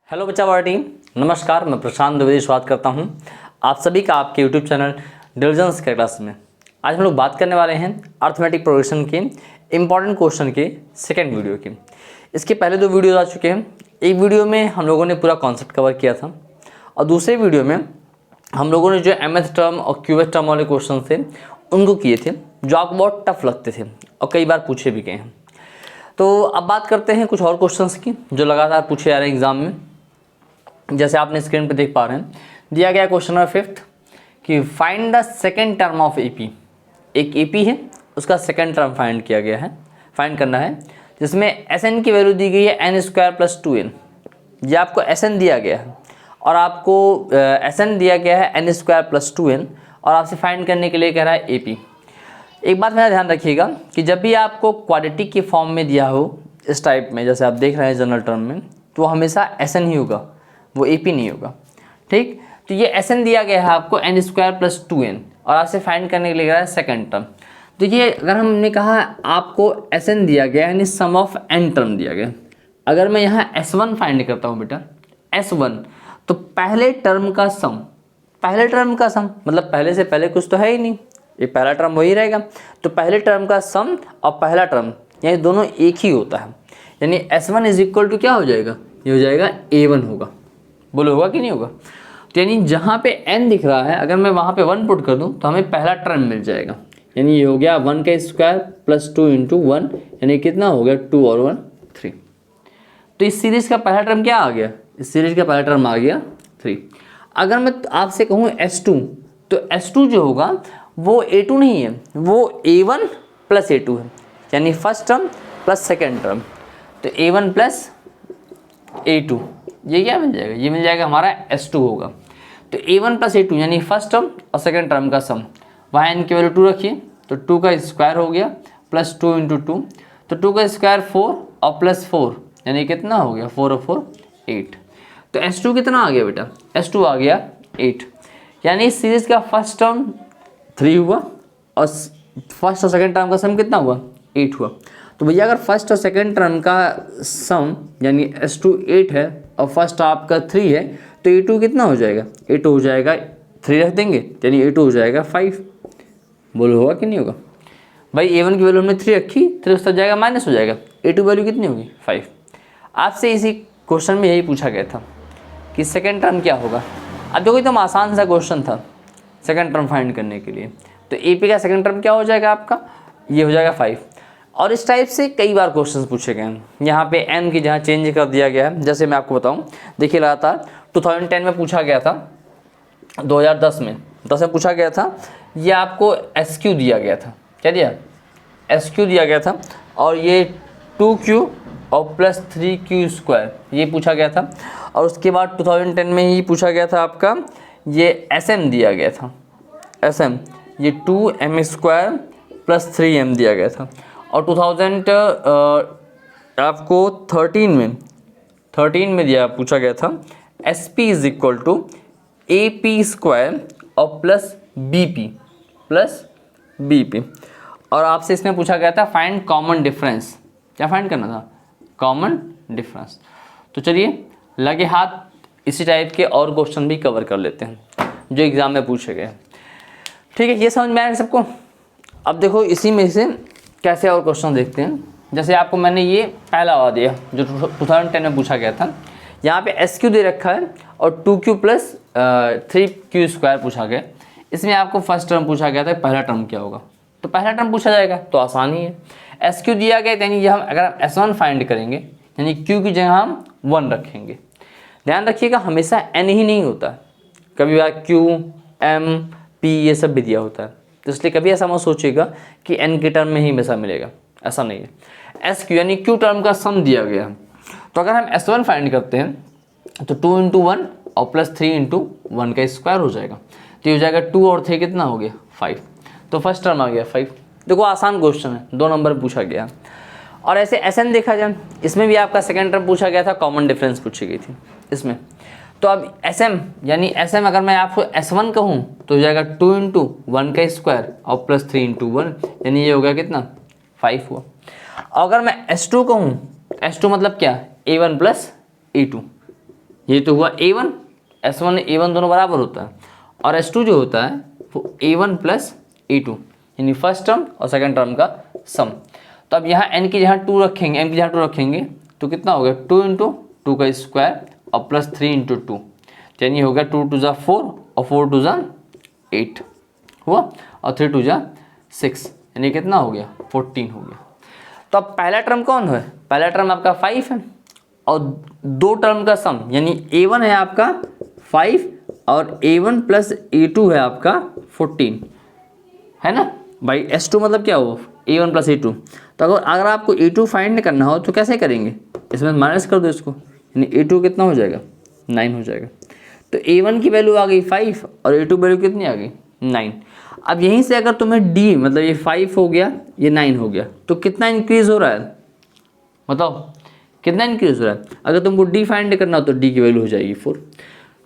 Hello बच्चा वाला team, नमस्कार। मैं प्रशांत द्विवेदी स्वागत करता हूं आप सभी का आपके यूट्यूब चैनल डिविजन्स के क्लास में। आज हम लोग बात करने वाले हैं अर्थमेटिक प्रोग्रेशन के इम्पॉर्टेंट क्वेश्चन के सेकंड वीडियो की। इसके पहले दो वीडियो आ चुके हैं। एक वीडियो में हम लोगों ने पूरा कॉन्सेप्ट कवर किया था और दूसरे वीडियो में हम लोगों ने जो mth टर्म और qth टर्म वाले क्वेश्चन थे उनको किए थे, जो आपको बहुत टफ लगते थे और कई बार पूछे भी गए हैं। तो अब बात करते हैं कुछ और क्वेश्चंस की जो लगातार पूछे जा रहे हैं एग्जाम में। जैसे आपने स्क्रीन पर देख पा रहे हैं, दिया गया क्वेश्चन नंबर 5 कि find the second term of AP. एक एपी है, उसका सेकेंड टर्म फाइंड किया गया है, फाइंड करना है, जिसमें एस एन की वैल्यू दी गई है एन स्क्वायर प्लस 2n। ये आपको एस एन दिया गया है और आपको एस एन दिया गया है एन स्क्वायर प्लस 2n और आपसे फाइंड करने के लिए कह रहा है एपी। एक बात मेरा ध्यान रखिएगा कि जब भी आपको क्वाड्रेटिक के फॉर्म में दिया हो इस टाइप में, जैसे आप देख रहे हैं जनरल टर्म में, तो हमेशा एस एन ही होगा, वो एपी नहीं होगा। ठीक, तो ये एस एन दिया गया है आपको एन स्क्वायर प्लस 2n और आपसे फाइंड करने के लिए कह रहा है सेकेंड टर्म। देखिए, अगर हमने कहा आपको एस एन दिया गया यानी सम ऑफ एन टर्म दिया गया, अगर मैं यहाँ S1 फाइंड करता हूँ बेटा, S1 तो पहले टर्म का सम, पहले टर्म का सम मतलब पहले से पहले कुछ तो है ही नहीं, ये पहला टर्म वही रहेगा। तो पहले टर्म का सम और पहला टर्म यानी दोनों एक ही होता है, यानी S1 इज इक्वल टू क्या हो जाएगा, ये हो जाएगा A1 होगा। बोलो होगा कि नहीं होगा? तो यानी जहाँ पे n दिख रहा है, अगर मैं वहाँ पे 1 पुट कर दूँ तो हमें पहला टर्म मिल जाएगा, यानी ये हो गया 1 का स्क्वायर प्लस 2 इंटू 1, यानी कितना हो गया 2 और 1 3। तो इस सीरीज़ का पहला टर्म क्या आ गया, इस सीरीज़ का पहला टर्म आ गया 3। अगर मैं आपसे कहूँ S2, तो S2 जो होगा वो A2 नहीं है, वो A1 प्लस A2 है, यानी first term plus second term. तो A1 प्लस A2 ये क्या मिल जाएगा, ये मिल जाएगा हमारा S2 होगा। तो A1 प्लस A2 यानी फर्स्ट टर्म और सेकेंड टर्म का सम, वहाँ n की वैल्यू 2 रखिए तो 2 का स्क्वायर हो गया प्लस 2 इंटू 2, तो 2 का स्क्वायर 4 और प्लस 4 यानी कितना हो गया 4 और 4 8। तो S2 कितना आ गया बेटा, S2 आ गया 8, यानी इस सीरीज़ का फर्स्ट टर्म 3 हुआ और फर्स्ट और सेकेंड टर्म का सम कितना हुआ 8 हुआ। तो भैया अगर फर्स्ट और सेकेंड टर्म का सम यानी S2 8 है और फर्स्ट आपका 3 है, तो A2 कितना हो जाएगा, A2 हो जाएगा 3 रख देंगे, यानी A2 हो जाएगा 5। बोलो होगा कि नहीं होगा भाई? A1 की वैल्यू हमने 3 रखी, 3 उसका जाएगा माइनस हो जाएगा, A2 वैल्यू कितनी होगी 5। आपसे इसी क्वेश्चन में यही पूछा गया था कि सेकेंड टर्म क्या होगा। अब देखो एकदम आसान सा क्वेश्चन था सेकेंड टर्म फाइंड करने के लिए। तो AP का सेकेंड टर्म क्या हो जाएगा आपका, ये हो जाएगा 5। और इस टाइप से कई बार क्वेश्चंस पूछे गए हैं। यहाँ पे n की जहाँ चेंज कर दिया गया है, जैसे मैं आपको बताऊँ, देखिए लगातार 2010 में पूछा गया था, 2010 में पूछा गया था, ये आपको SQ दिया गया था, क्या दिया, SQ दिया गया था, और ये 2Q और प्लस 3Q स्क्वायर ये पूछा गया था। और उसके बाद 2010 में ही पूछा गया था आपका ये SM दिया गया था, SM ये 2M स्क्वायर प्लस 3M दिया गया था। और 2000 आपको 13 में दिया पूछा गया था SP is equal to AP square और प्लस BP। और आपसे इसमें पूछा गया था फाइंड कॉमन डिफरेंस, क्या फाइंड करना था, कॉमन डिफरेंस। तो चलिए लगे हाथ इसी टाइप के और क्वेश्चन भी कवर कर लेते हैं जो एग्ज़ाम में पूछे गए। ठीक है, ये समझ में आया सबको? अब देखो इसी में से कैसे और क्वेश्चन देखते हैं। जैसे आपको मैंने ये पहला वाला दिया जो 2010 में पूछा गया था, यहाँ पे SQ दे रखा है और 2Q प्लस 3Q स्क्वायर पूछा गया। इसमें आपको फर्स्ट टर्म पूछा गया था, पहला टर्म क्या होगा, तो पहला टर्म पूछा जाएगा, तो आसान ही है। SQ दिया गया यानी ये हम अगर हम S1 फाइंड करेंगे यानी Q की जगह हम 1 रखेंगे। ध्यान रखिएगा हमेशा n ही नहीं होता, कभी बार Q M P ये सब भी दिया होता है, तो इसलिए कभी ऐसा मत सोचिएगा कि n के टर्म में ही हमेशा मिलेगा, ऐसा नहीं है। SQ यानी Q टर्म का सम दिया गया है, तो अगर हम S1 फाइंड करते हैं तो 2 इंटू 1 और प्लस 3 इंटू 1 का स्क्वायर हो जाएगा, तो ये हो जाएगा 2 और 3 कितना हो गया 5। तो फर्स्ट टर्म आ गया 5। देखो आसान क्वेश्चन है, 2 नंबर पूछा गया। और ऐसे SN देखा जाए, इसमें भी आपका सेकेंड टर्म पूछा गया था, कॉमन डिफरेंस पूछी गई थी इसमें। तो अब SM यानी SM अगर मैं आपको S1 कहूँ तो हो जाएगा 2 इंटू 1 का स्क्वायर और प्लस 3 इंटू 1, यानी ये हो गया कितना 5 हुआ। अगर मैं S2 कहूँ, S2 मतलब क्या, A1 प्लस A2, ये तो हुआ A1, S1 A1 दोनों बराबर होता है, और S2 जो होता है वो A1 प्लस A2 यानी फर्स्ट टर्म और सेकंड टर्म का सम। तो अब यहाँ n की जहाँ 2 रखेंगे, m की जहाँ 2 रखेंगे तो कितना हो गया 2 इंटू 2 का स्क्वायर और प्लस 3 इंटू 2, यानी हो गया 2 टू ज़ा 4 और 4 टू ज़ा 8 हुआ, और 3 टू ज़ा 6 यानी कितना हो गया 14 हो गया। तो अब पहला टर्म कौन है, पहला टर्म आपका 5 है और दो टर्म का सम यानी A1 है आपका 5 और A1 प्लस A2 है आपका 14, है ना भाई। S2 मतलब क्या हुआ A1 प्लस A2। तो अगर आपको A2 फाइंड करना हो तो कैसे करेंगे, इसमें माइनस कर दो इसको, यानी A2 कितना हो जाएगा 9 हो जाएगा। तो A1 की वैल्यू आ गई 5 और A2 वैल्यू कितनी आ गई 9। अब यहीं से अगर तुम्हें D मतलब ये 5 हो गया ये 9 हो गया तो कितना इंक्रीज हो रहा है, बताओ कितना इंक्रीज हो रहा है। अगर तुमको D फाइंड करना हो तो D की वैल्यू हो जाएगी 4।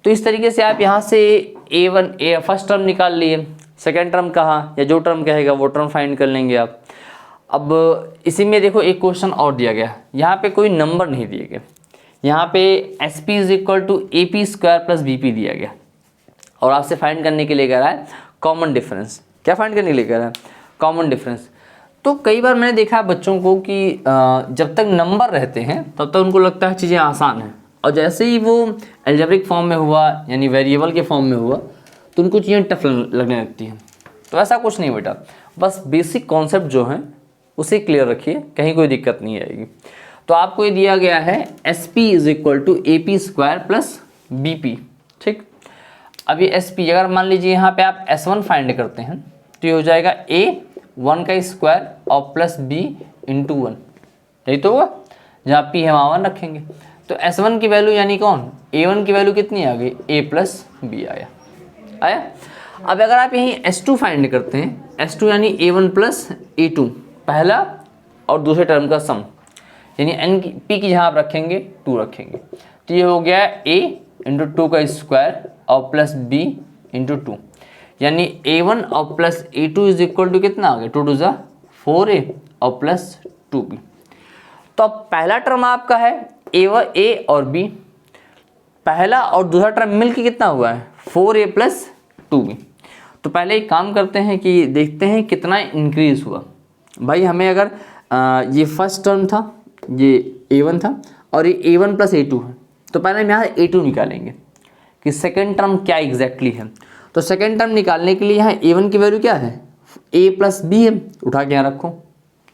तो इस तरीके से आप यहाँ से A1 फर्स्ट टर्म निकाल लिए, सेकेंड टर्म कहाँ या जो टर्म कहेगा वो टर्म फाइंड कर लेंगे आप। अब इसी में देखो एक क्वेश्चन और दिया गया, यहाँ पे कोई नंबर नहीं दिए गए, यहाँ पे SP is equal to AP square plus BP दिया गया और आपसे फाइंड करने के लिए कह रहा है कॉमन डिफरेंस। क्या फाइंड करने के लिए कह रहा है, कॉमन डिफरेंस। तो कई बार मैंने देखा है बच्चों को कि जब तक नंबर रहते हैं तब तक उनको लगता है चीज़ें आसान हैं, और जैसे ही वो एल्जेब्रिक फॉर्म में हुआ यानी वेरिएबल के फॉर्म में हुआ तो उनको चीज़ें टफ लगने लगती हैं। तो ऐसा कुछ नहीं बेटा, बस बेसिक कॉन्सेप्ट जो हैं उसे क्लियर रखिए, कहीं कोई दिक्कत नहीं आएगी। तो आपको ये दिया गया है SP is equal to AP square plus BP, ठीक। अब ये SP अगर मान लीजिए यहाँ पे आप S1 फाइंड करते हैं तो ये हो जाएगा A1 का स्क्वायर और प्लस B इंटू 1, यही तो होगा। जहाँ P है वहाँ 1 रखेंगे तो S1 की वैल्यू यानी कौन A1 की वैल्यू कितनी आ गई A प्लस B आया। अब अगर आप यहीं S2 फाइंड करते हैं, S2 यानी A1 प्लस A2 पहला और दूसरे टर्म का सम, यानी P की जहाँ आप रखेंगे 2 रखेंगे तो ये हो गया A इंटू 2 का स्क्वायर और प्लस B इंटू 2, यानी A1 और plus A2 is equal to कितना आ गया 2 टू ज़ा 4A और प्लस 2B। तो अब पहला टर्म आपका है A और B, पहला और दूसरा टर्म मिल के कितना हुआ है 4A प्लस 2B। तो पहले एक काम करते हैं कि देखते हैं कितना इंक्रीज हुआ। भाई हमें अगर ये फर्स्ट टर्म था ये A1 था और ये A1 प्लस A2 है तो पहले हम यहाँ A2 निकालेंगे कि सेकेंड टर्म क्या एग्जैक्टली है। तो सेकेंड टर्म निकालने के लिए यहाँ A1 की वैल्यू क्या है A प्लस B है, उठा के यहाँ रखो,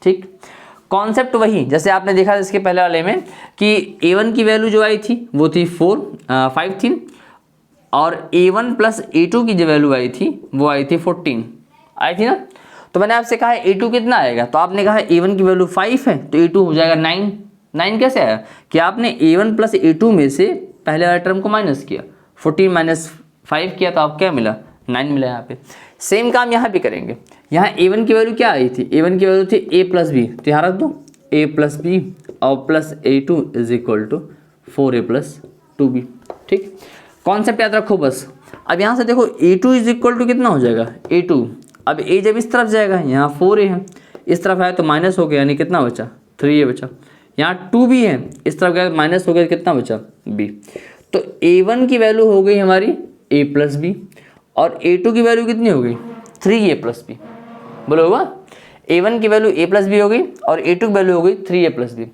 ठीक। कॉन्सेप्ट वही जैसे आपने देखा इसके पहले वाले में कि A1 की वैल्यू जो आई थी वो थी 5 थी और A1 प्लस A2 की जो वैल्यू आई थी वो आई थी 14 आई थी ना। तो मैंने आपसे कहा A2 कितना आएगा, तो आपने कहा A1 की वैल्यू 5 है तो A2 हो जाएगा 9। 9 कैसे आया कि आपने A1 प्लस A2 में से पहले वाले टर्म को माइनस किया, 14 माइनस 5 किया तो आप क्या मिला 9 मिला। यहाँ पे सेम काम यहाँ भी करेंगे। यहाँ A1 की वैल्यू क्या आई थी, A1 की वैल्यू थी A प्लस B, तो यहाँ रख दो A प्लस B और plus A2 is equal to 4A plus 2B, ठीक। कॉन्सेप्ट याद रखो बस। अब यहाँ से देखो A2 इज इक्वल टू कितना हो जाएगा A2, अब A जब इस तरफ जाएगा यहाँ 4A है, इस तरफ आया तो माइनस हो गया यानी कितना बचा 3A बचा। यहाँ 2B है, इस तरफ गया माइनस हो गया कितना बचा B। तो A1 की वैल्यू हो गई हमारी A प्लस B और A2 की वैल्यू कितनी हो गई 3A प्लस B, बोलो हुआ। A1 की वैल्यू A प्लस B हो गई और A2 की वैल्यू हो गई 3A प्लस B।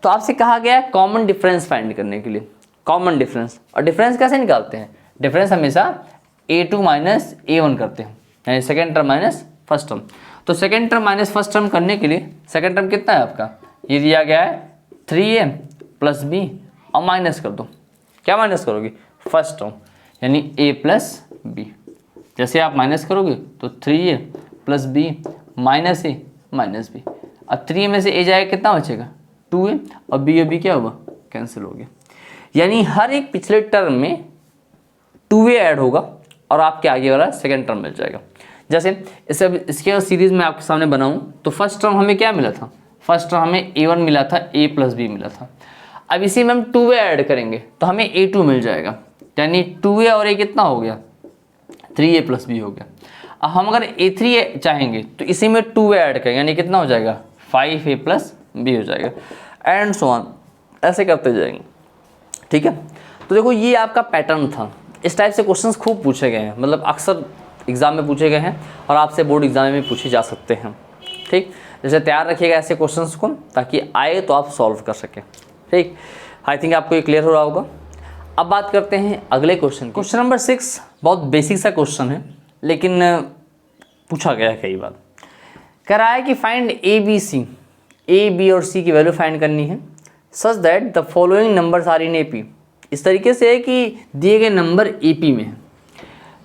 तो आपसे कहा गया है कॉमन डिफरेंस फाइंड करने के लिए, कॉमन डिफरेंस। और डिफरेंस कैसे निकालते हैं, डिफरेंस हमेशा A2 माइनस A1 करते हैं, यानी second term minus first term. तो second term minus first term करने के लिए सेकेंड टर्म कितना है आपका, ये दिया गया है 3A प्लस B और माइनस कर दो, क्या माइनस करोगे फर्स्ट टर्म यानी A प्लस B। जैसे आप माइनस करोगे तो 3A plus B minus A minus B। अब 3A में से A जाएगा कितना बचेगा 2A और B और B क्या हुआ कैंसिल हो गया। यानी हर एक पिछले टर्म में 2A ऐड होगा और आपके आगे वाला सेकेंड टर्म मिल जाएगा। जैसे इसके सीरीज में आपके सामने बनाऊं तो फर्स्ट टर्म हमें क्या मिला था, फर्स्ट टर्म हमें A1 मिला था A प्लस B मिला था। अब इसी में हम 2A ऐड करेंगे तो हमें A2 मिल जाएगा, यानी 2A और A कितना हो गया 3A प्लस B हो गया। अब हम अगर A3 चाहेंगे तो इसी में 2A ऐड करेंगे यानी कितना हो जाएगा 5A प्लस B हो जाएगा, एंड सो ऑन, ऐसे करते जाएंगे, ठीक है। तो देखो ये आपका पैटर्न था। इस टाइप से क्वेश्चंस खूब पूछे गए हैं, मतलब अक्सर एग्ज़ाम में पूछे गए हैं और आपसे बोर्ड एग्ज़ाम में पूछे जा सकते हैं। ठीक, जैसे तैयार रखिएगा ऐसे क्वेश्चंस को, ताकि आए तो आप सॉल्व कर सकें। ठीक, आई थिंक आपको ये क्लियर हो रहा होगा। अब बात करते हैं अगले क्वेश्चन। क्वेश्चन नंबर 6 बहुत बेसिक सा क्वेश्चन है, लेकिन पूछा गया है कई बार। कह रहा है कि फाइंड ए बी और सी की वैल्यू फाइंड करनी है such that the following numbers are in AP. इस तरीके से है कि दिए गए नंबर एपी में है।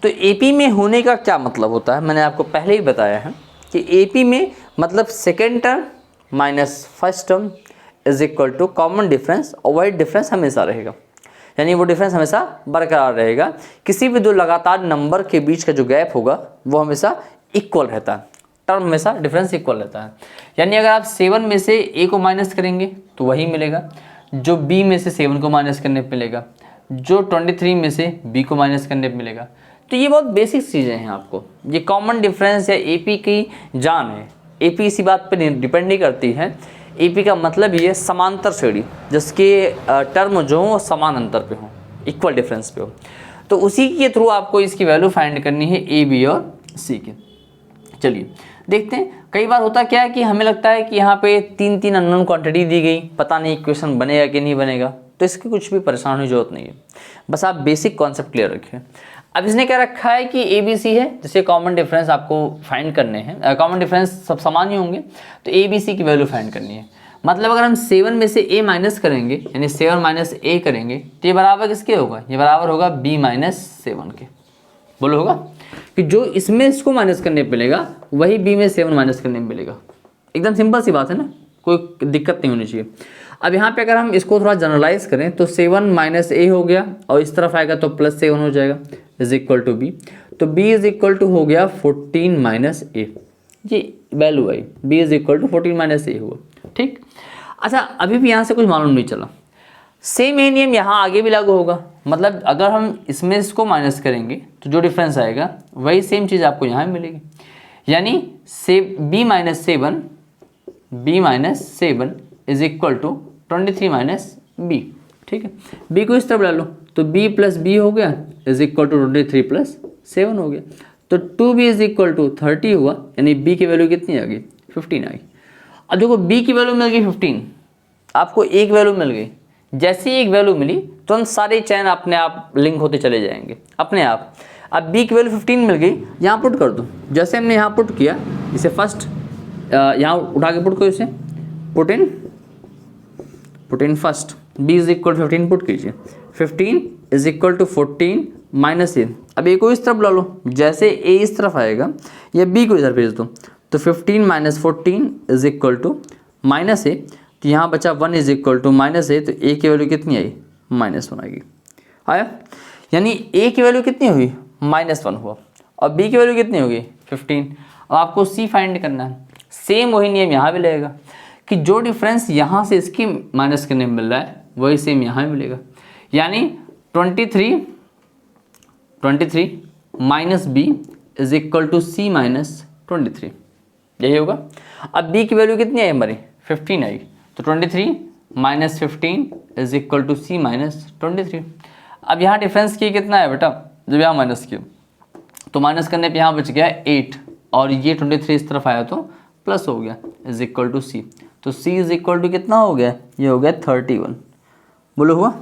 तो एपी में होने का क्या मतलब होता है, मैंने आपको पहले ही बताया है कि एपी में मतलब second term minus first term is equal to common difference, और वही डिफरेंस हमेशा रहेगा, यानी वो डिफरेंस हमेशा बरकरार रहेगा। किसी भी दो लगातार नंबर के बीच का जो गैप होगा वो हमेशा इक्वल रहता है, टर्म हमेशा डिफरेंस इक्वल रहता है। यानी अगर आप 7 में से ए को माइनस करेंगे तो वही मिलेगा, जो बी में से 7 को माइनस करने पर मिलेगा, जो 23 में से बी को माइनस करने पर मिलेगा। तो ये बहुत बेसिक चीज़ें हैं, आपको ये कॉमन डिफरेंस या एपी की जान है। एपी इसी बात पर डिपेंड नहीं करती है। एपी का मतलब ये समांतर श्रेणी, जिसके टर्म जो हो समान अंतर पे हो, इक्वल डिफरेंस पे हो, तो उसी के थ्रू आपको इसकी वैल्यू फाइंड करनी है ए बी और सी की। चलिए देखते हैं। कई बार होता क्या है कि हमें लगता है कि यहाँ पे 3 अननोन क्वांटिटी दी गई, पता नहीं इक्वेशन बनेगा कि नहीं बनेगा, तो इसकी कुछ भी परेशान होने की जरूरत नहीं है, बस आप बेसिक कॉन्सेप्ट क्लियर रखें। अब इसने क्या रखा है कि ए बी सी है, जिससे कॉमन डिफरेंस आपको फाइंड करने हैं, कॉमन डिफरेंस सब समान ही होंगे, तो ए बी सी की वैल्यू फाइंड करनी है। मतलब अगर हम 7 में से ए माइनस करेंगे, यानी 7 माइनस ए करेंगे, तो ये बराबर किसके होगा, ये बराबर होगा बी माइनस 7 के। बोलो होगा कि जो इसमें इसको माइनस करने पे मिलेगा वही बी में 7 माइनस करने में मिलेगा। एकदम सिंपल सी बात है ना, कोई दिक्कत नहीं होनी चाहिए। अब यहाँ पे अगर हम इसको थोड़ा जनरलाइज करें तो 7 माइनस ए हो गया, और इस तरफ आएगा तो प्लस 7 हो जाएगा, इज इक्वल टू बी। तो बी इज इक्वल टू हो गया 14 माइनस ए, ये वैल्यू आई, B is equal to 14 minus A हुआ। ठीक, अच्छा अभी भी यहाँ से कुछ मालूम नहीं चला। सेम ही नियम यहाँ आगे भी लागू होगा, मतलब अगर हम इसमें इसको माइनस करेंगे तो जो डिफरेंस आएगा वही सेम चीज़ आपको यहाँ मिलेगी। यानी से B minus 7 is equal to 23 minus B. ठीक है, बी को इस तरफ डालो तो b प्लस बी हो गया इज इक्वल टू 23 प्लस 7 हो गया, तो 2b इज इक्वल टू 30 हुआ, यानी b की वैल्यू कितनी आ गई, 15 आ गई। अब देखो b की वैल्यू मिल गई 15, आपको एक वैल्यू मिल गई। जैसे ही एक वैल्यू मिली तुरंत सारे चैन अपने आप लिंक होते चले जाएंगे अपने आप। अब b की वैल्यू 15 मिल गई, यहाँ पुट कर दो, जैसे हमने यहाँ पुट किया, इसे फर्स्ट यहाँ उठा के पुट करो, इसे put in first, b is equal 15 put कीजिए, 15 इज इक्वल टू 14 माइनस ए। अब ए को इस तरफ ला लो, जैसे a इस तरफ आएगा या b को इधर भेज दो, तो 15 minus 14 is equal to minus A, तो यहाँ बचा 1 is equal to minus A, तो ए की वैल्यू कितनी आई, -1 आएगी। आया, यानी ए की वैल्यू कितनी हुई, -1 हुआ, और बी की वैल्यू कितनी होगी, 15। अब आपको सी फाइंड करना है। सेम वही नियम यहाँ भी लगेगा कि जो डिफरेंस यहाँ से इसकी माइनस करने में मिल रहा है वही सेम यहाँ मिलेगा, यानी 23 minus B is equal to C minus 23, यही होगा। अब b की वैल्यू कितनी आई हमारी, 15 आई, तो 23 माइनस 15 is equal to C minus 23। अब यहाँ डिफरेंस की कितना है बेटा, जब यहाँ माइनस किया तो माइनस करने पे यहाँ बच गया 8, और ये 23 इस तरफ आया तो प्लस हो गया, इज इक्वल टू सी। तो c इज इक्वल टू कितना हो गया, ये हो गया 31। बोलो हुआ।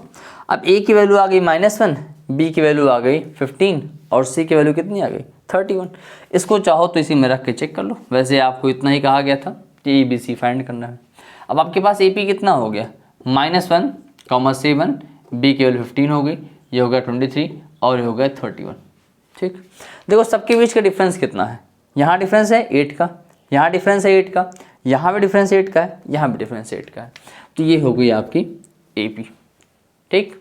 अब a की वैल्यू आ गई -1, b की वैल्यू आ गई 15, और c की वैल्यू कितनी आ गई, 31। इसको चाहो तो इसी में रख के चेक कर लो, वैसे आपको इतना ही कहा गया था कि ए बी सी फाइंड करना है। अब आपके पास ए पी कितना हो गया, -1, 7, b की वैल्यू 15 हो गई, ये हो गया 23, और ये हो गया 31। ठीक, देखो सबके बीच का डिफरेंस कितना है, यहाँ डिफरेंस है 8 का, यहाँ डिफरेंस है 8 का, यहाँ भी डिफरेंस 8 का है, यहाँ भी डिफरेंस 8 का है, तो ये हो गई आपकी AP। ठीक,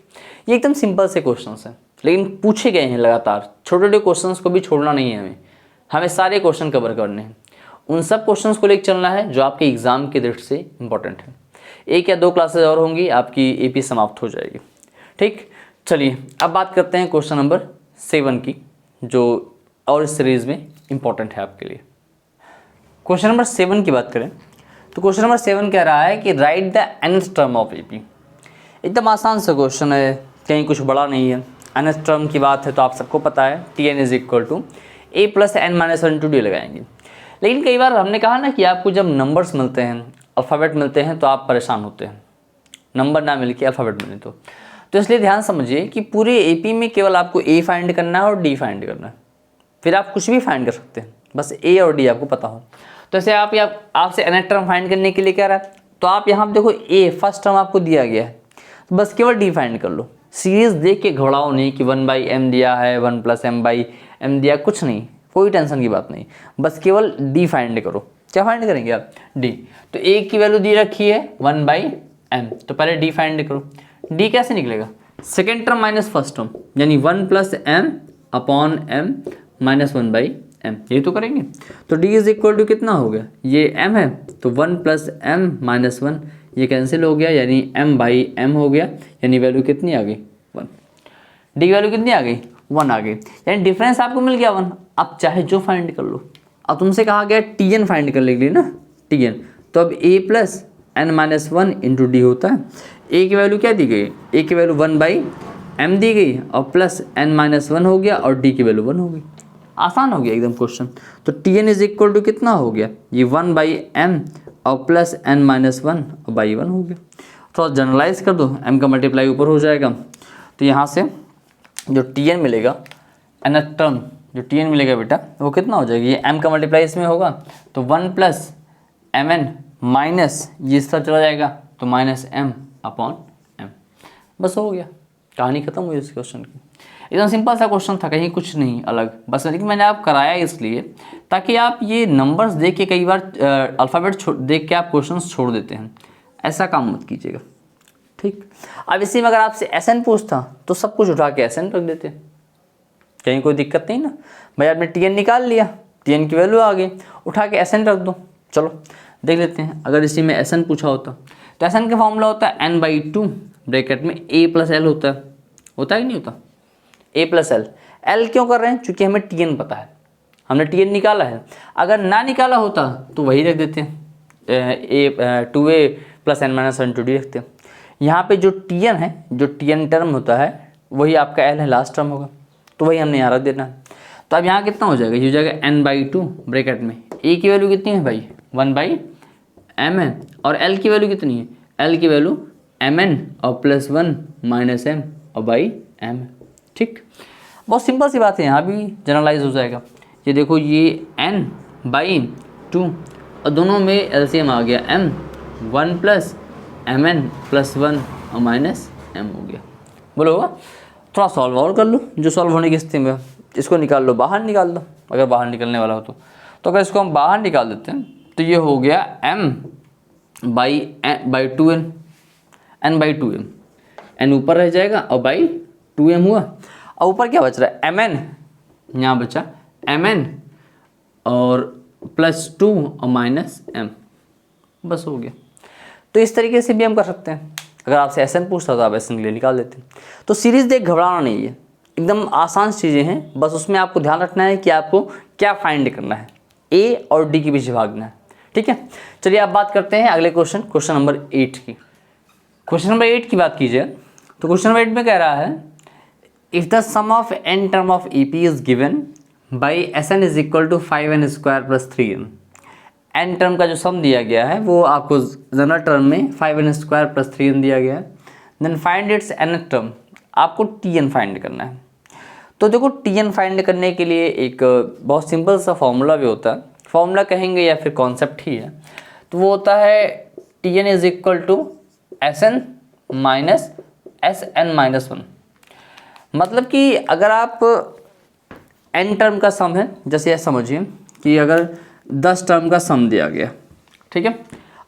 ये एकदम सिंपल से क्वेश्चंस हैं, लेकिन पूछे गए हैं लगातार। छोटे छोटे क्वेश्चंस को भी छोड़ना नहीं है, हमें सारे क्वेश्चन कवर करने हैं। उन सब क्वेश्चंस को लेकर चलना है जो आपके एग्जाम की दृष्टि से इंपॉर्टेंट है। 1 या 2 क्लासेज और होंगी, आपकी AP समाप्त हो जाएगी। ठीक, चलिए अब बात करते हैं क्वेश्चन नंबर 7 की, जो और इस सीरीज़ में इंपॉर्टेंट है आपके लिए। क्वेश्चन नंबर 7 की बात करें तो क्वेश्चन नंबर 7 कह रहा है कि right the nth term of AP। एकदम आसान सा क्वेश्चन है, कहीं कुछ बड़ा नहीं है। nth टर्म की बात है तो आप सबको पता है Tn is equal to a plus N minus one to d लगाएंगे। लेकिन कई बार हमने कहा ना कि आपको जब नंबर्स मिलते हैं, अल्फ़ाबेट मिलते हैं तो आप परेशान होते हैं, नंबर ना मिल के अल्फ़ाबेट मिले तो इसलिए ध्यान समझिए कि पूरे AP में केवल आपको A फाइंड करना है और D फाइंड करना है, फिर आप कुछ भी फाइंड कर सकते हैं, बस A और D आपको पता हो। तो ऐसे आपसे nth टर्म फाइंड करने के लिए कह रहा है, तो आप यहाँ देखो A फर्स्ट टर्म आपको दिया गया है, तो बस केवल D फाइंड कर लो। सीरीज देख के घबराओ नहीं कि 1/m दिया है, 1 + m/m दिया, कुछ नहीं, कोई टेंशन की बात नहीं, बस केवल D फाइंड करो। क्या फाइंड करेंगे आप? D। तो A की वैल्यू दी रखी है 1/m, तो पहले D फाइंड करो। D कैसे निकलेगा? Second term minus first term, यानी 1 + m/m - 1/m, ये तो करेंगे। तो D इज इक्वल टू कितना हो गया? ये m है तो 1 + m - 1, ये कैंसिल हो गया, यानी m/m हो गया, यानी वैल्यू कितनी आ गई? 1। D की वैल्यू कितनी आ गई? 1 आ गई, यानी डिफरेंस आपको मिल गया 1। अब चाहे जो फाइंड कर लो। अब तुमसे कहा गया Tn फाइंड करने के लिए ना, Tn, तो अब a + n - 1 × D होता है। a की वैल्यू क्या दी गई? a की वैल्यू 1/m दी गई और प्लस n - 1 हो गया और D की वैल्यू 1 हो गई। आसान हो गया एकदम क्वेश्चन। तो Tn इज इक्वल टू कितना हो गया? ये 1/m और प्लस n - 1/1 हो गया। थोड़ा जनरलाइज कर दो, m का मल्टीप्लाई ऊपर हो जाएगा, तो यहाँ से जो Tn मिलेगा, nth टर्म जो Tn मिलेगा बेटा, वो कितना हो जाएगा? ये m का मल्टीप्लाई इसमें होगा तो 1 + mn माइनस ये सब चला जाएगा तो -m/m, बस हो गया, कहानी खत्म हुई इस क्वेश्चन की। एकदम सिंपल सा क्वेश्चन था, कहीं कुछ नहीं अलग, बस लेकिन मैंने आप कराया इसलिए ताकि आप ये नंबर्स देख के कई बार अल्फ़ाबेट देख के आप क्वेश्चंस छोड़ देते हैं, ऐसा काम मत कीजिएगा, ठीक। अब इसी में अगर आपसे SN पूछता तो सब कुछ उठा के SN रख देते, कहीं कोई दिक्कत नहीं ना। भाई आपने Tn निकाल लिया, Tn की वैल्यू आ गई, उठा के SN रख दो। चलो देख लेते हैं, अगर इसी में SN पूछा होता तो SN का फॉर्मूला होता है n/2 ब्रैकेट में a + l होता है कि नहीं होता? a + l। l क्यों कर रहे हैं? क्योंकि हमें Tn पता है, हमने Tn निकाला है। अगर ना निकाला होता तो वही रख देते हैं, 2a + n - 1 × D रखते हैं। यहाँ पे जो Tn है, जो Tn टर्म होता है वही आपका l है, लास्ट टर्म होगा, तो वही हमने यहाँ रख देना है। तो अब यहाँ कितना हो जाएगा? ये हो जाएगा n/2 ब्रैकेट में a की वैल्यू कितनी है भाई? 1/m है, और l की वैल्यू कितनी है? l की वैल्यू mn और प्लस 1 - m और /m, ठीक। बहुत सिंपल सी बात है, यहाँ भी जनरलाइज हो जाएगा। ये देखो, ये n/2 और दोनों में एलसीएम आ गया m, 1 + mn + 1 और -m हो गया। बोलो होगा? थोड़ा सॉल्व और कर लो, जो सॉल्व होने की स्थिति में, इसको निकाल लो, बाहर निकाल दो अगर बाहर निकलने वाला हो तो अगर इसको हम बाहर निकाल देते हैं तो ये हो गया m/2n, n/2m, n ऊपर रह जाएगा और /2m हुआ। और ऊपर क्या बच रहा है? mn, यहाँ बचा mn और +2 और -m, बस हो गया। तो इस तरीके से भी हम कर सकते हैं। अगर आपसे SN पूछता तो आप SN के लिए निकाल देते हैं। तो सीरीज़ देख घबराना नहीं है, एकदम आसान चीज़ें हैं, बस उसमें आपको ध्यान रखना है कि आपको क्या फाइंड करना है, A और D के बीच भागना है, ठीक है। चलिए आप बात करते हैं अगले क्वेश्चन नंबर 8 की। क्वेश्चन नंबर 8 की बात कीजिए तो क्वेश्चन नंबर 8 में कह रहा है, if the sum of n term of EP is given by SN is equal to 5n² + 3n। n term का जो सम दिया गया है वो आपको जनरल टर्म में 5n² + 3n दिया गया है। Then find its nth term, आपको Tn फाइंड करना है। तो देखो, Tn फाइंड करने के लिए एक बहुत सिंपल सा फॉर्मूला भी होता है, फॉर्मूला कहेंगे या फिर कॉन्सेप्ट ही है, तो वो होता है Tn is equal to Sn minus Sn - 1। मतलब कि अगर आप n टर्म का सम है, जैसे यह समझिए कि अगर 10 टर्म का सम दिया गया, ठीक है,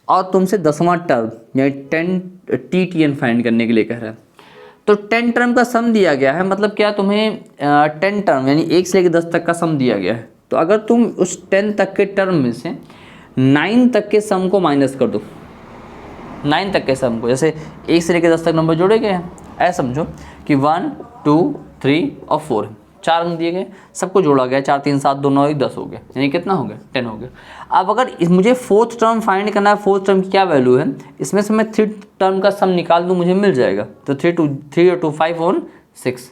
और तुमसे 10वां टर्म यानी 10 Tn फाइंड करने के लिए कह रहा है, तो 10 टर्म का सम दिया गया है, मतलब क्या, तुम्हें 10 टर्म यानी 1 से लेकर 10 तक का सम दिया गया है। तो अगर तुम उस 10 तक के टर्म में से 9 तक के सम को माइनस कर दो, 9 तक के सम को, जैसे 1 से लेकर 10 तक नंबर जोड़े गए हैं, ऐसा समझो कि 1 2 3 और 4 है, 4 अंक दिए गए, सबको जोड़ा गया, 4 3 7 2 9 1 10 हो गया, यानी कितना हो गया 10 हो गया। अब अगर मुझे फोर्थ टर्म फाइंड करना है, फोर्थ टर्म की क्या वैल्यू है, इसमें से मैं 3 टर्म का सम निकाल दूँ मुझे मिल जाएगा। तो 3 और 2 5 और 6,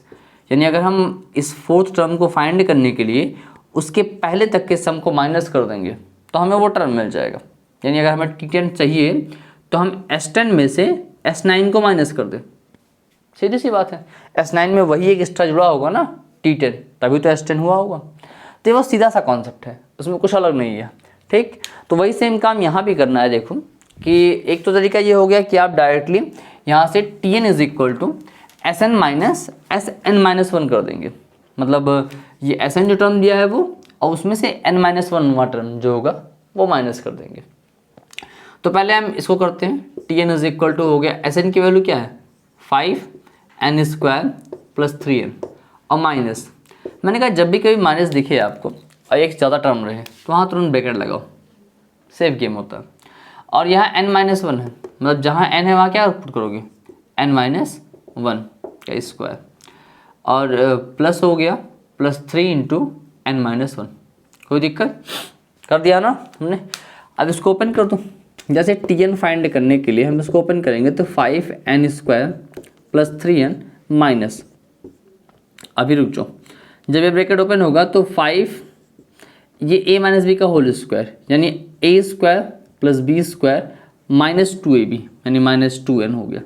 यानी अगर हम इस फोर्थ टर्म को फाइंड करने के लिए उसके पहले तक के सम को माइनस कर देंगे तो हमें वो टर्म मिल जाएगा। यानी अगर हमें T10 चाहिए तो हम S10 में से S9 को माइनस कर दें, सीधी सी बात है। S9 में वही एक एक्स्ट्रा जुड़ा होगा ना T10, तभी तो S10 हुआ होगा। तो वो सीधा सा कॉन्सेप्ट है, उसमें कुछ अलग नहीं है, ठीक। तो वही सेम काम यहाँ भी करना है। देखो कि एक तो तरीका ये हो गया कि आप डायरेक्टली यहाँ से Tn is equal to Sn minus Sn-1 कर देंगे, मतलब ये Sn जो टर्म दिया है वो, और उसमें से n-1 टर्म जो होगा वो माइनस कर देंगे। तो पहले हम इसको करते हैं। Tn इज इक्वल टू हो गया, Sn की वैल्यू क्या है 5n² + 3n, और माइनस, मैंने कहा जब भी कभी माइनस दिखे आपको और एक ज़्यादा टर्म रहे तो वहाँ तुरंत ब्रैकेट लगाओ, सेफ गेम होता है। और यहाँ n-1 है, मतलब जहाँ n है वहाँ क्या पुट करोगे n-1 का स्क्वायर, और प्लस हो गया +3 × n-1, कोई दिक्कत, कर दिया ना हमने। अब इसको ओपन कर दो। जैसे Tn फाइंड करने के लिए हम इसको ओपन करेंगे तो 5n² + 3n माइनस, अभी रुक जाओ, जब ये ब्रैकेट ओपन होगा तो 5 ये a - b का होल स्क्वायर, यानी a² + b² - 2ab, यानी -2n हो गया,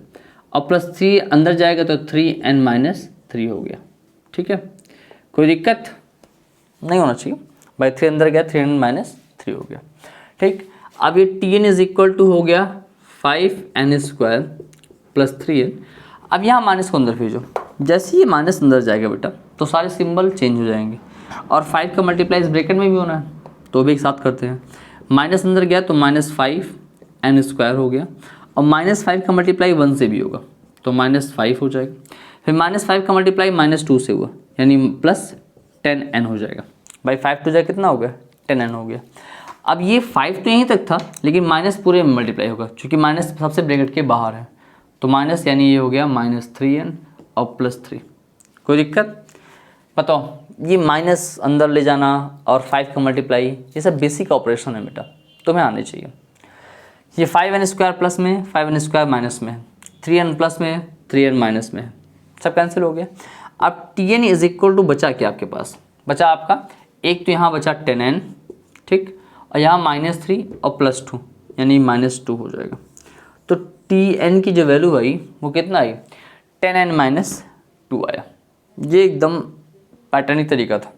और +3 अंदर जाएगा तो 3n-3 हो गया, ठीक है। कोई दिक्कत नहीं होना चाहिए भाई, 3 अंदर गया 3n-3 हो गया, ठीक। अब ये Tn इज इक्वल टू हो गया 5n² + 3n। अब यहाँ माइनस को अंदर भेजो, जैसे ही माइनस अंदर जाएगा बेटा तो सारे सिंबल चेंज हो जाएंगे, और 5 का मल्टीप्लाई इस ब्रैकेट में भी होना है तो भी एक साथ करते हैं। माइनस अंदर गया तो -5n² हो गया, और -5 का मल्टीप्लाई 1 से भी होगा तो -5 हो जाएगा, फिर -5 का मल्टीप्लाई -2 से हुआ यानी +10n हो जाएगा। भाई 5 टू जाए कितना हो गया 10n हो गया। अब ये 5 तो यहीं तक था, लेकिन माइनस पूरे में मल्टीप्लाई होगा, क्योंकि माइनस सबसे ब्रैकेट के बाहर है, तो माइनस यानी ये हो गया -3n और +3। कोई दिक्कत बताओ, ये माइनस अंदर ले जाना और 5 का मल्टीप्लाई, ये सब बेसिक ऑपरेशन है बेटा, तुम्हें आने चाहिए। ये 5n² प्लस में, 5n² माइनस में, 3n प्लस में, 3n माइनस में, सब कैंसिल हो गया। अब Tn इज इक्वल टू बचा क्या आपके पास, बचा आपका एक तो यहाँ बचा 10n, ठीक, और यहाँ -3 और +2 यानी -2 हो जाएगा। तो Tn की जो वैल्यू आई वो कितना आई 10n-2 आया। ये एकदम पैटर्नी तरीका था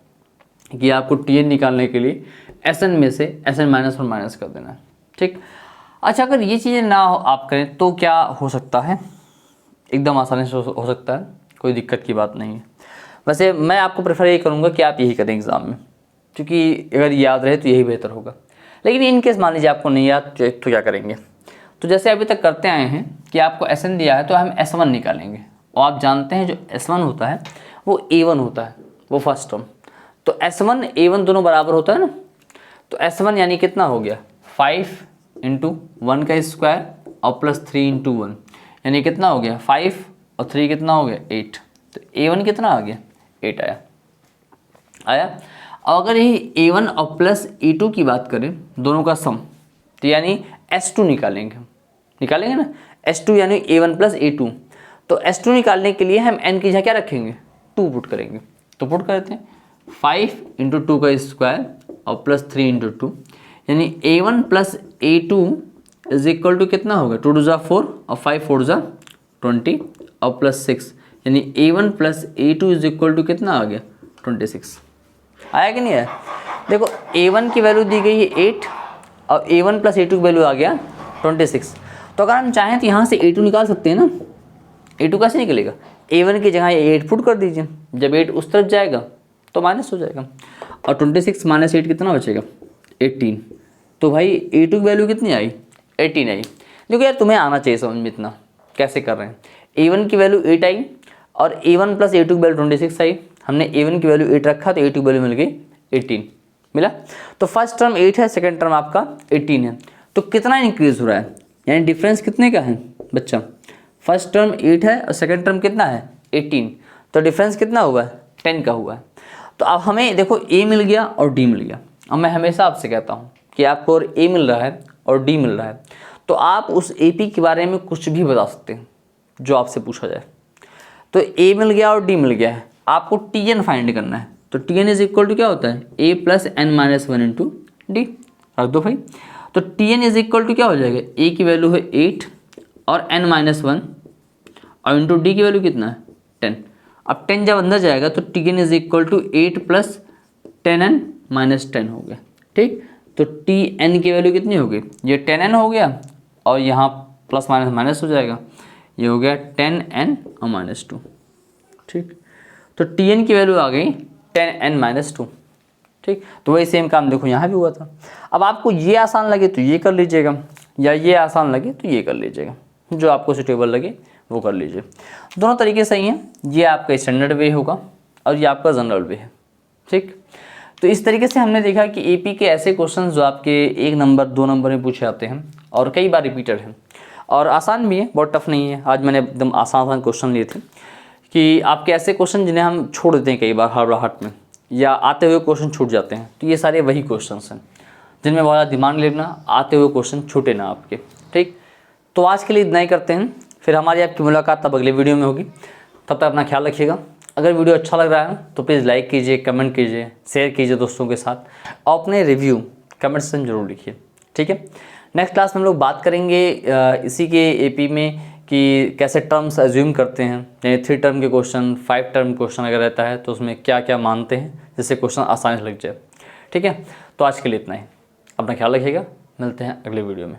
कि आपको Tn निकालने के लिए Sn में से Sn-1 माइनस कर देना है, ठीक। अच्छा, अगर ये चीज़ें ना आप करें तो क्या हो सकता है, एकदम आसानी से हो सकता है, कोई दिक्कत की बात नहीं है। वैसे मैं आपको प्रेफर ये करूँगा कि आप यही करें एग्ज़ाम में, क्योंकि अगर याद रहे तो यही बेहतर होगा। लेकिन इन केस मान लीजिए आपको नहीं याद तो क्या करेंगे, तो जैसे अभी तक करते आए हैं कि आपको Sn दिया है तो हम S1 निकालेंगे, और आप जानते हैं जो S1 होता है वो A1 होता है, वो फर्स्ट टर्म। तो S1 A1 दोनों बराबर होता है ना, तो S1 यानी कितना हो गया 5 × 1 का स्क्वायर और +3 × 1, यानी कितना हो गया 5 और 3 कितना हो गया 8। तो A1 कितना आ गया 8 आया। और अगर यही A1 और +A2 की बात करें, दोनों का सम, तो यानी S2 निकालेंगे ना, S2 यानी A1 + A2। तो S2 निकालने के लिए हम n की जगह क्या रखेंगे 2 पुट करेंगे, तो पुट करते हैं 5 × 2 का स्क्वायर और +3 × 2, यानी A1 + A2 is equal to कितना होगा 2 × 4 और 5 × 4 = 20 और +6, यानी A1 + A2 is equal to कितना आ गया 26। आया कि नहीं आया। देखो A1 की वैल्यू दी गई है 8 और A1 + A2 की वैल्यू आ गया 26। तो अगर हम चाहें तो यहाँ से A2 निकाल सकते हैं ना। A2 कैसे निकलेगा, A1 की जगह 8 पुट कर दीजिए, जब 8 उस तरफ जाएगा तो माइनस हो जाएगा, और 26 - 8 कितना बचेगा 18। तो भाई A2 की वैल्यू कितनी आई 18 आई। देखो यार तुम्हें आना चाहिए समझ में इतना कैसे कर रहे हैं। A1 की वैल्यू 8 आई और A1 + A2 की वैल्यू 26 आई, हमने A1 की वैल्यू 8 रखा तो A2 की वैल्यू मिल गई 18 मिला। तो फर्स्ट टर्म 8 है, सेकंड टर्म आपका 18 है, तो कितना इंक्रीज हो रहा है, यानी डिफरेंस कितने का है बच्चा, फर्स्ट टर्म 8 है और सेकंड टर्म कितना है 18, तो डिफरेंस कितना हुआ है 10 का हुआ है। तो अब हमें देखो ए मिल गया और डी मिल गया। अब मैं हमेशा आपसे कहता हूँ कि आपको और ए मिल रहा है और डी मिल रहा है तो आप उस ए पी के बारे में कुछ भी बता सकते हैं जो आपसे पूछा जाए। तो ए मिल गया और डी मिल गया है, आपको टी एन फाइंड करना है। तो T N is equal to क्या होता है, A plus N minus one into D. रख दो भाई। तो T N is equal to क्या हो जाएगा, ए की वैल्यू है 8 और एन माइनस वन और इंटू डी की वैल्यू कितना है 10। अब 10 जब अंदर जाएगा तो T N is equal to 8 plus 10n minus 10 हो गया। ठीक, तो टी एन की वैल्यू कितनी होगी, ये 10n हो गया और यहाँ प्लस माइनस माइनस हो जाएगा, ये हो गया 10n और माइनस 2। ठीक, तो टी एन की वैल्यू आ गई 10n माइनस 2। ठीक, तो वही सेम काम देखो यहाँ भी हुआ था। अब आपको ये आसान लगे तो ये कर लीजिएगा या ये आसान लगे तो ये कर लीजिएगा, जो आपको सूटेबल लगे वो कर लीजिए। दोनों तरीके सही हैं, ये आपका स्टैंडर्ड वे होगा और ये आपका जनरल वे है। ठीक, तो इस तरीके से हमने देखा कि एपी के ऐसे क्वेश्चन जो आपके 1 नंबर 2 नंबर में पूछे जाते हैं और कई बार रिपीटेड हैं और आसान भी है, बहुत टफ नहीं है। आज मैंने एकदम आसान क्वेश्चन लिए थे कि आपके ऐसे क्वेश्चन जिन्हें हम छोड़ देते हैं कई बार हड़बड़ाहट में या आते हुए क्वेश्चन छूट जाते हैं, तो ये सारे वही क्वेश्चन हैं जिनमें बहुत ज़्यादा दिमाग लेना, आते हुए क्वेश्चन छूटे ना आपके। ठीक, तो आज के लिए इतना ही करते हैं, फिर हमारी आपकी मुलाकात तब अगले वीडियो में होगी। तब तक अपना ख्याल रखिएगा। अगर वीडियो अच्छा लग रहा है तो प्लीज़ लाइक कीजिए, कमेंट कीजिए, शेयर कीजिए दोस्तों के साथ और अपने रिव्यू कमेंट सेक्शन जरूर लिखिए। ठीक है, नेक्स्ट क्लास में हम लोग बात करेंगे इसी के एपी में कि कैसे टर्म्स एज्यूम करते हैं, यानी 3 टर्म के क्वेश्चन, 5 टर्म क्वेश्चन अगर रहता है तो उसमें क्या क्या मानते हैं जिससे क्वेश्चन आसानी से लग जाए। ठीक है, तो आज के लिए इतना ही। अपना ख्याल रखिएगा, मिलते हैं अगले वीडियो में।